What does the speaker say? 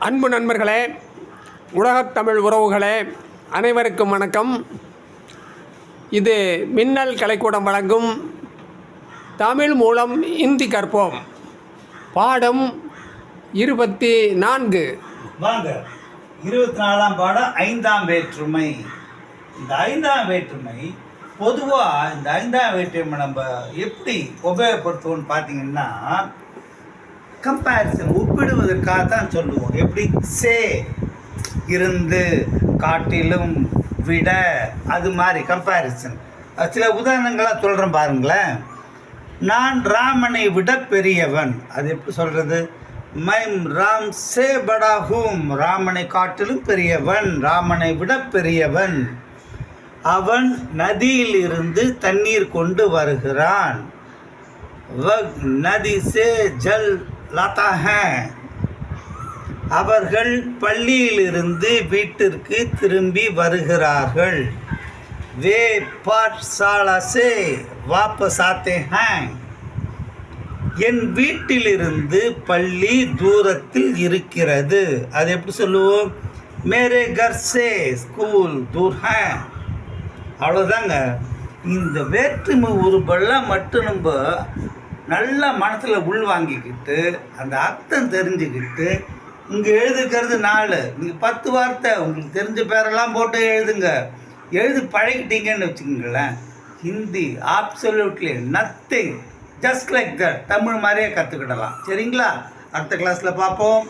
அன்பு நண்பர்களே, உலகத் தமிழ் உறவுகளே, அனைவருக்கும் வணக்கம். இது மின்னல் கலைக்கூடம் வழங்கும் தமிழ் மூலம் இந்தி கற்போம் பாடம் 24. வாங்க, 24ஆம் பாடம் 5ஆம் வேற்றுமை. இந்த 5ஆம் வேற்றுமை பொதுவாக இந்த 5ஆம் வேற்றுமை நம்ம எப்படி உபயோகப்படுத்துவோம்னு பார்த்தீங்கன்னா, கம்பேரிசன் ஒப்பிடுவதற்காக தான் சொல்லுவோம். எப்படி சே இருந்து, காட்டிலும், விட, அது மாதிரி கம்பேரிசன். சில உதாரணங்களாக சொல்கிறேன் பாருங்களேன். நான் ராமனை விட பெரியவன். அது எப்படி சொல்கிறது? மைம் ராம் சே படா ஹூம். ராமனை காட்டிலும் பெரியவன், ராமனை விட பெரியவன். அவன் நதியில் இருந்து தண்ணீர் கொண்டு வருகிறான். வக் நதி சே ஜல் லாத்தா ஹே. அவர்கள் பள்ளியிலிருந்து வீட்டிற்கு திரும்பி வருகிறார்கள். வே பாட்சாலா சே வாபஸ் ஆத்தே ஹே. என் வீட்டிலிருந்து பள்ளி தூரத்தில் இருக்கிறது. அது எப்படி சொல்லுவோம்? மேரே கர் சே ஸ்கூல் தூர் ஹே. அவ்வளோதாங்க. இந்த வேற்றுமை உருபெல்லாம் மட்டும் நம்ம நல்லா மனசில் உள்வாங்கிக்கிட்டு அந்த அர்த்தம் தெரிஞ்சுக்கிட்டு இங்கே எழுதுக்கிறது 4. நீங்கள் 10 வார்த்தை உங்களுக்கு தெரிஞ்ச பேரெல்லாம் போட்டு எழுதுங்க. எழுதி பழகிட்டீங்கன்னு வச்சுக்கோங்களேன், Hindi absolutely nothing, just like that Tamil மாதிரியே கற்றுக்கிடலாம். சரிங்களா? அடுத்த கிளாஸில் பார்ப்போம்.